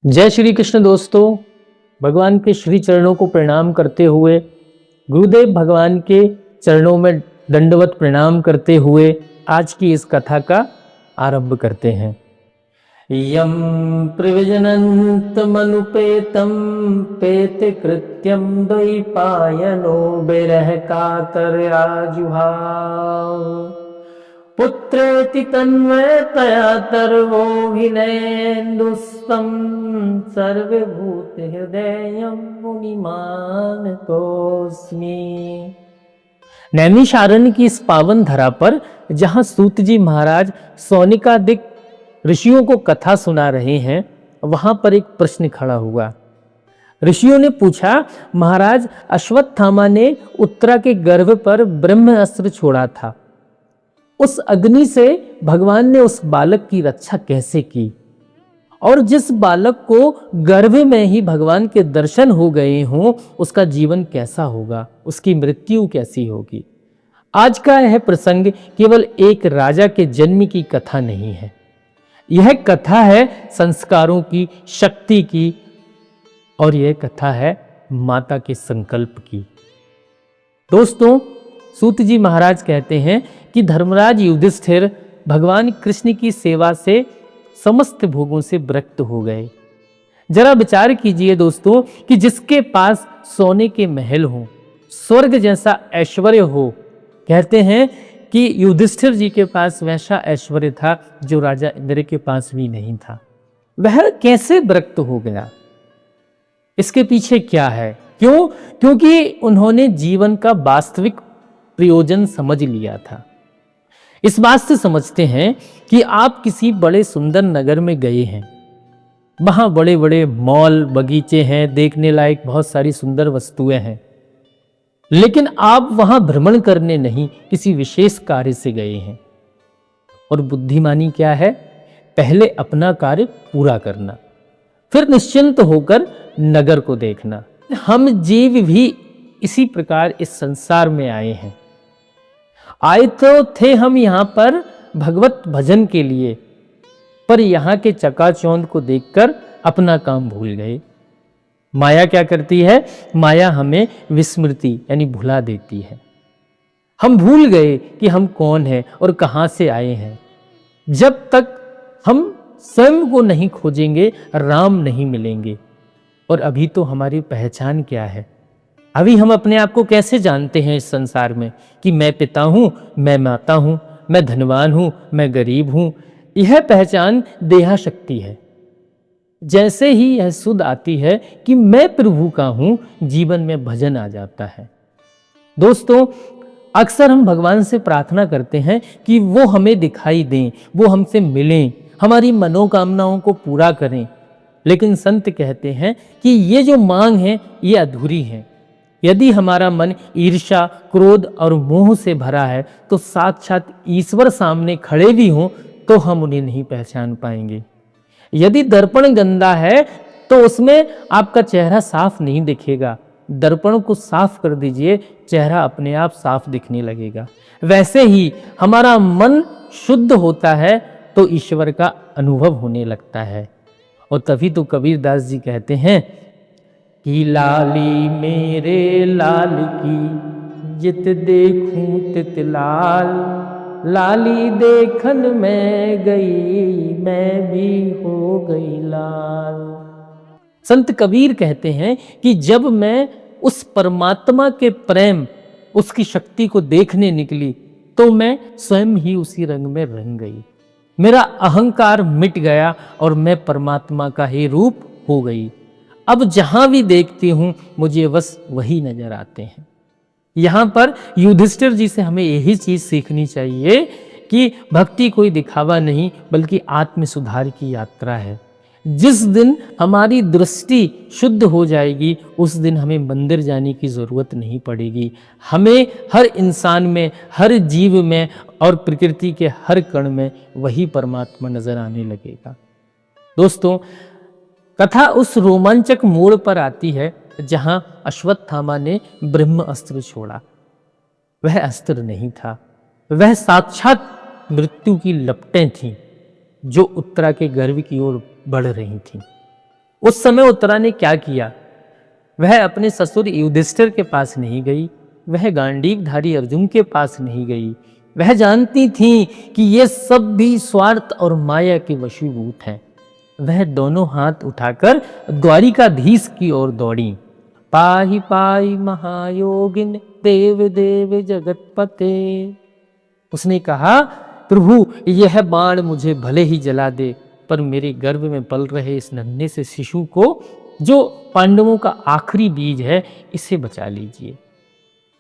जय श्री कृष्ण दोस्तों। भगवान के श्री चरणों को प्रणाम करते हुए, गुरुदेव भगवान के चरणों में दंडवत प्रणाम करते हुए आज की इस कथा का आरंभ करते हैं। यम प्रविजनन्तमनुपेतं पेते कृत्यं द्वैपायनो बिरह कातराजुहाव पुत्रेति तन्मयतया तर्वोऽभिनयेन्दुस्तं सर्वभूतहृदयं मुनिमानतोऽस्मि। नैमिषारण्य की इस पावन धरा पर जहां सूत जी महाराज सौनिकादिक ऋषियों को कथा सुना रहे हैं, वहां पर एक प्रश्न खड़ा हुआ। ऋषियों ने पूछा, महाराज अश्वत्थामा ने उत्तरा के गर्भ पर ब्रह्म अस्त्र छोड़ा था, उस अग्नि से भगवान ने उस बालक की रक्षा कैसे की? और जिस बालक को गर्भ में ही भगवान के दर्शन हो गए हों, उसका जीवन कैसा होगा, उसकी मृत्यु कैसी होगी? आज का यह प्रसंग केवल एक राजा के जन्म की कथा नहीं है, यह कथा है संस्कारों की, शक्ति की, और यह कथा है माता के संकल्प की। दोस्तों, सूत जी महाराज कहते हैं कि धर्मराज युधिष्ठिर भगवान कृष्ण की सेवा से समस्त भोगों से विरक्त हो गए। जरा विचार कीजिए दोस्तों कि जिसके पास सोने के महल हो, स्वर्ग जैसा ऐश्वर्य हो, कहते हैं कि युधिष्ठिर जी के पास वैसा ऐश्वर्य था जो राजा इंद्र के पास भी नहीं था। वह कैसे विरक्त हो गया? इसके पीछे क्या है? क्यों? क्योंकि उन्होंने जीवन का वास्तविक प्रयोजन समझ लिया था। इस बात से समझते हैं कि आप किसी बड़े सुंदर नगर में गए हैं, वहां बड़े बड़े मॉल, बगीचे हैं, देखने लायक बहुत सारी सुंदर वस्तुएं हैं, लेकिन आप वहां भ्रमण करने नहीं, किसी विशेष कार्य से गए हैं। और बुद्धिमानी क्या है? पहले अपना कार्य पूरा करना, फिर निश्चिंत होकर नगर को देखना। हम जीव भी इसी प्रकार इस संसार में आए हैं। आए तो थे हम यहाँ पर भगवत भजन के लिए, पर यहाँ के चकाचौंध को देखकर अपना काम भूल गए। माया क्या करती है? माया हमें विस्मृति यानी भुला देती है। हम भूल गए कि हम कौन हैं और कहाँ से आए हैं। जब तक हम स्वयं को नहीं खोजेंगे, राम नहीं मिलेंगे। और अभी तो हमारी पहचान क्या है? अभी हम अपने आप को कैसे जानते हैं इस संसार में कि मैं पिता हूं, मैं माता हूं, मैं धनवान हूं, मैं गरीब हूं? यह पहचान देहा शक्ति है। जैसे ही यह सुध आती है कि मैं प्रभु का हूं, जीवन में भजन आ जाता है। दोस्तों, अक्सर हम भगवान से प्रार्थना करते हैं कि वो हमें दिखाई दें, वो हमसे मिलें, हमारी मनोकामनाओं को पूरा करें। लेकिन संत कहते हैं कि ये जो मांग है ये अधूरी है। यदि हमारा मन ईर्ष्या, क्रोध और मोह से भरा है तो साक्षात ईश्वर सामने खड़े भी हों तो हम उन्हें नहीं पहचान पाएंगे। यदि दर्पण गंदा है तो उसमें आपका चेहरा साफ नहीं दिखेगा। दर्पण को साफ कर दीजिए, चेहरा अपने आप साफ दिखने लगेगा। वैसे ही हमारा मन शुद्ध होता है तो ईश्वर का अनुभव होने लगता है। और तभी तो कबीरदास जी कहते हैं कि लाली मेरे लाल की जित देखूं तित लाल, लाली देखन में गई मैं भी हो गई लाल। संत कबीर कहते हैं कि जब मैं उस परमात्मा के प्रेम, उसकी शक्ति को देखने निकली तो मैं स्वयं ही उसी रंग में रंग गई। मेरा अहंकार मिट गया और मैं परमात्मा का ही रूप हो गई। अब जहां भी देखती हूं मुझे बस वही नजर आते हैं। यहां पर युधिष्ठिर जी से हमें यही चीज सीखनी चाहिए कि भक्ति कोई दिखावा नहीं बल्कि आत्म सुधार की यात्रा है। जिस दिन हमारी दृष्टि शुद्ध हो जाएगी उस दिन हमें मंदिर जाने की जरूरत नहीं पड़ेगी। हमें हर इंसान में, हर जीव में और प्रकृति के हर कण में वही परमात्मा नजर आने लगेगा। दोस्तों, कथा उस रोमांचक मोड़ पर आती है जहां अश्वत्थामा ने ब्रह्म अस्त्र छोड़ा। वह अस्त्र नहीं था, वह साक्षात मृत्यु की लपटें थीं जो उत्तरा के गर्भ की ओर बढ़ रही थीं। उस समय उत्तरा ने क्या किया? वह अपने ससुर युधिष्ठिर के पास नहीं गई, वह गांडीवधारी अर्जुन के पास नहीं गई। वह जानती थी कि ये सब भी स्वार्थ और माया के वशीभूत हैं। वह दोनों हाथ उठाकर द्वारिकाधीश की ओर दौड़ी। पाहि पाहि महायोगिन देव देव जगतपते। उसने कहा, प्रभु यह बाण मुझे भले ही जला दे, पर मेरे गर्भ में पल रहे इस नन्हे से शिशु को, जो पांडवों का आखिरी बीज है, इसे बचा लीजिए।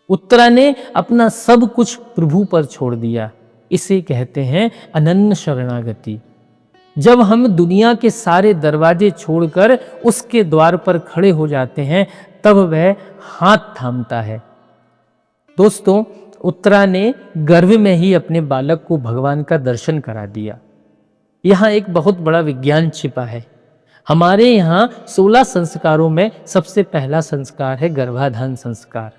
उत्तरा ने अपना सब कुछ प्रभु पर छोड़ दिया। इसे कहते हैं अनन्य शरणागति। जब हम दुनिया के सारे दरवाजे छोड़कर उसके द्वार पर खड़े हो जाते हैं, तब वह हाथ थामता है। दोस्तों, उत्तरा ने गर्भ में ही अपने बालक को भगवान का दर्शन करा दिया। यहाँ एक बहुत बड़ा विज्ञान छिपा है। हमारे यहाँ 16 संस्कारों में सबसे पहला संस्कार है गर्भाधान संस्कार।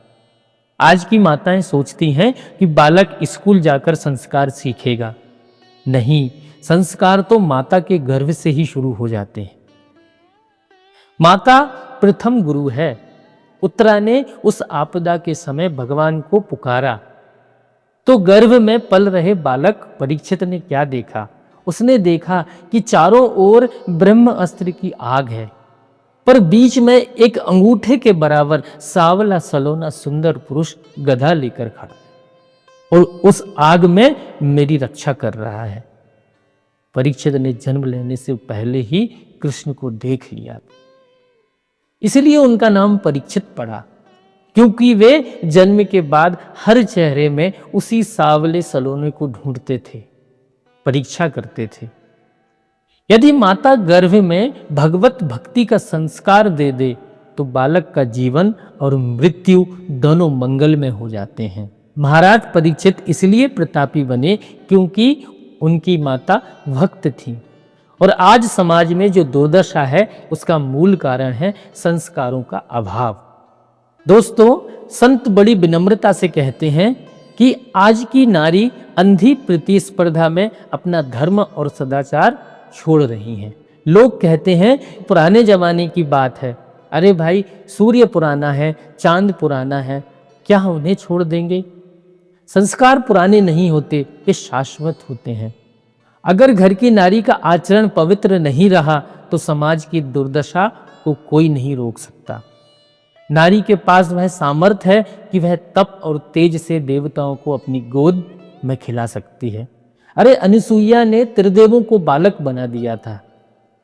आज की माताएं सोचती हैं कि बालक स्कूल जाकर संस्कार सीखेगा। नहीं, संस्कार तो माता के गर्भ से ही शुरू हो जाते हैं। माता प्रथम गुरु है। उत्तरा ने उस आपदा के समय भगवान को पुकारा तो गर्भ में पल रहे बालक परीक्षित ने क्या देखा? उसने देखा कि चारों ओर ब्रह्म अस्त्र की आग है, पर बीच में एक अंगूठे के बराबर सावला सलोना सुंदर पुरुष गधा लेकर खड़ा है और उस आग में मेरी रक्षा कर रहा है। परीक्षित ने जन्म लेने से पहले ही कृष्ण को देख लिया, इसलिए उनका नाम परीक्षित पड़ा, क्योंकि वे जन्म के बाद हर चेहरे में उसी सावले सलोने को ढूंढते थे, परीक्षा करते थे। यदि माता गर्भ में भगवत भक्ति का संस्कार दे दे तो बालक का जीवन और मृत्यु दोनों मंगल में हो जाते हैं। महाराज परीक्षित इसलिए प्रतापी बने क्योंकि उनकी माता भक्त थी। और आज समाज में जो दुर्दशा है उसका मूल कारण है संस्कारों का अभाव। दोस्तों, संत बड़ी विनम्रता से कहते हैं कि आज की नारी अंधी प्रतिस्पर्धा में अपना धर्म और सदाचार छोड़ रही हैं। लोग कहते हैं पुराने जमाने की बात है, अरे भाई सूर्य पुराना है, चांद पुराना है, क्या हम उन्हें छोड़ देंगे? संस्कार पुराने नहीं होते, ये शाश्वत होते हैं। अगर घर की नारी का आचरण पवित्र नहीं रहा तो समाज की दुर्दशा को कोई नहीं रोक सकता। नारी के पास वह सामर्थ्य है कि वह तप और तेज से देवताओं को अपनी गोद में खिला सकती है। अरे अनुसुईया ने त्रिदेवों को बालक बना दिया था,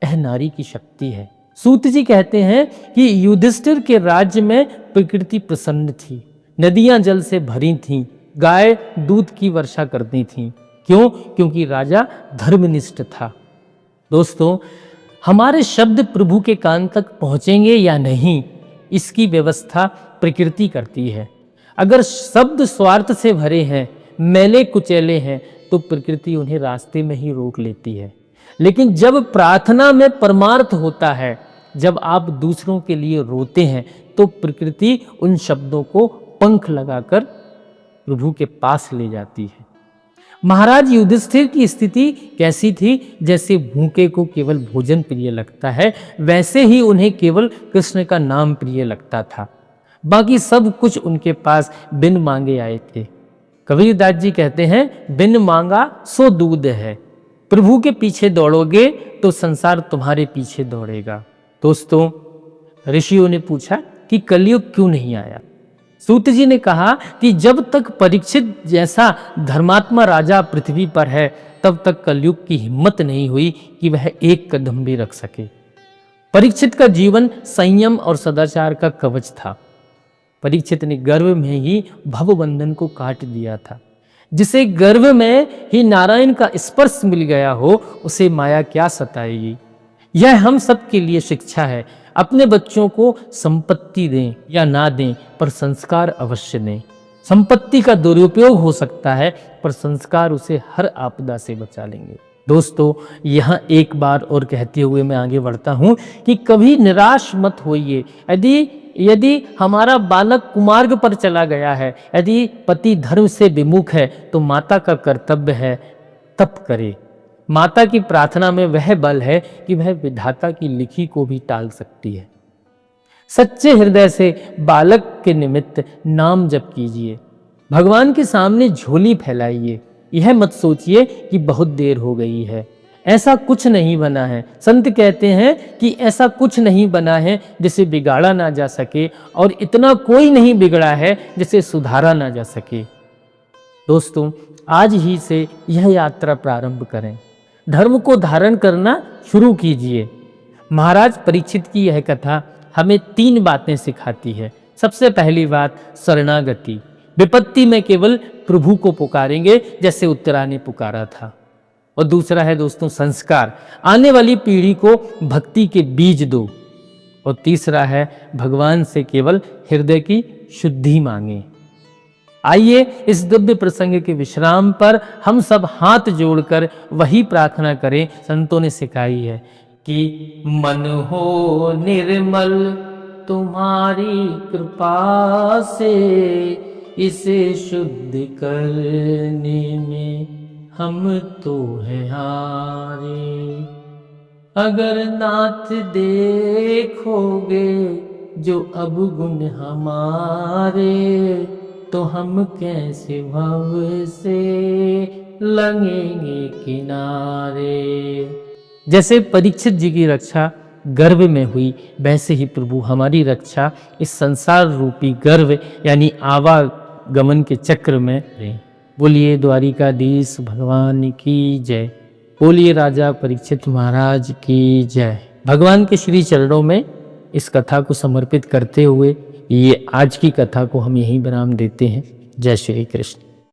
यह नारी की शक्ति है। सूत जी कहते हैं कि युधिष्ठिर के राज्य में प्रकृति प्रसन्न थी, नदियां जल से भरी थीं, गाय दूध की वर्षा करती थीं। क्यों? क्योंकि राजा धर्मनिष्ठ था। दोस्तों, हमारे शब्द प्रभु के कान तक पहुंचेंगे या नहीं, इसकी व्यवस्था प्रकृति करती है। अगर शब्द स्वार्थ से भरे हैं, मैले कुचैले हैं, तो प्रकृति उन्हें रास्ते में ही रोक लेती है। लेकिन जब प्रार्थना में परमार्थ होता है, जब आप दूसरों के लिए रोते हैं, तो प्रकृति उन शब्दों को पंख लगाकर प्रभु के पास ले जाती है। महाराज युधिष्ठिर की स्थिति कैसी थी? जैसे भूखे को केवल भोजन प्रिय लगता है, वैसे ही उन्हें केवल कृष्ण का नाम प्रिय लगता था। बाकी सब कुछ उनके पास बिन मांगे आए थे। कबीरदास जी कहते हैं, बिन मांगा सो दूध है, प्रभु के पीछे दौड़ोगे तो संसार तुम्हारे पीछे दौड़ेगा। दोस्तों, ऋषियों ने पूछा कि कलयुग क्यों नहीं आया? सूत जी ने कहा कि जब तक परीक्षित जैसा धर्मात्मा राजा पृथ्वी पर है, तब तक कलयुग की हिम्मत नहीं हुई कि वह एक कदम भी रख सके। परीक्षित का जीवन संयम और सदाचार का कवच था। परीक्षित ने गर्भ में ही भवबंधन को काट दिया था। जिसे गर्भ में ही नारायण का स्पर्श मिल गया हो, उसे माया क्या सताएगी। यह हम सब के लिए शिक्षा है। अपने बच्चों को संपत्ति दें या ना दें, पर संस्कार अवश्य दें। संपत्ति का दुरुपयोग हो सकता है, पर संस्कार उसे हर आपदा से बचा लेंगे। दोस्तों, यहाँ एक बार और कहते हुए मैं आगे बढ़ता हूँ कि कभी निराश मत होइए। यदि हमारा बालक कुमार्ग पर चला गया है, यदि पति धर्म से विमुख है, तो माता का कर्तव्य है तप करे, माता की प्रार्थना में वह बल है कि वह विधाता की लिखी को भी टाल सकती है। सच्चे हृदय से बालक के निमित्त नाम जप कीजिए, भगवान के सामने झोली फैलाइए। यह मत सोचिए कि बहुत देर हो गई है, ऐसा कुछ नहीं बना है। संत कहते हैं कि ऐसा कुछ नहीं बना है जिसे बिगाड़ा ना जा सके, और इतना कोई नहीं बिगड़ा है जिसे सुधारा ना जा सके। दोस्तों, आज ही से यह यात्रा प्रारंभ करें, धर्म को धारण करना शुरू कीजिए। महाराज परीक्षित की यह कथा हमें 3 बातें सिखाती है। सबसे पहली बात, शरणागति। विपत्ति में केवल प्रभु को पुकारेंगे जैसे उत्तरा ने पुकारा था। और दूसरा है दोस्तों संस्कार, आने वाली पीढ़ी को भक्ति के बीज दो। और तीसरा है भगवान से केवल हृदय की शुद्धि मांगे। आइए इस दिव्य प्रसंग के विश्राम पर हम सब हाथ जोड़कर वही प्रार्थना करें संतों ने सिखाई है कि मन हो निर्मल तुम्हारी कृपा से, इसे शुद्ध करने में हम तो हैं हारे। अगर नाथ देखोगे जो अब गुण हमारे, तो हम कैसे भव से लगेंगे किनारे। जैसे परीक्षित जी की रक्षा गर्भ में हुई, वैसे ही प्रभु हमारी रक्षा इस संसार रूपी गर्भ यानी आवागमन के चक्र में करें। बोलिए द्वारिकाधीश भगवान की जय। बोलिए राजा परीक्षित महाराज की जय। भगवान के श्री चरणों में इस कथा को समर्पित करते हुए ये आज की कथा को हम यहीं विराम देते हैं। जय श्री कृष्ण।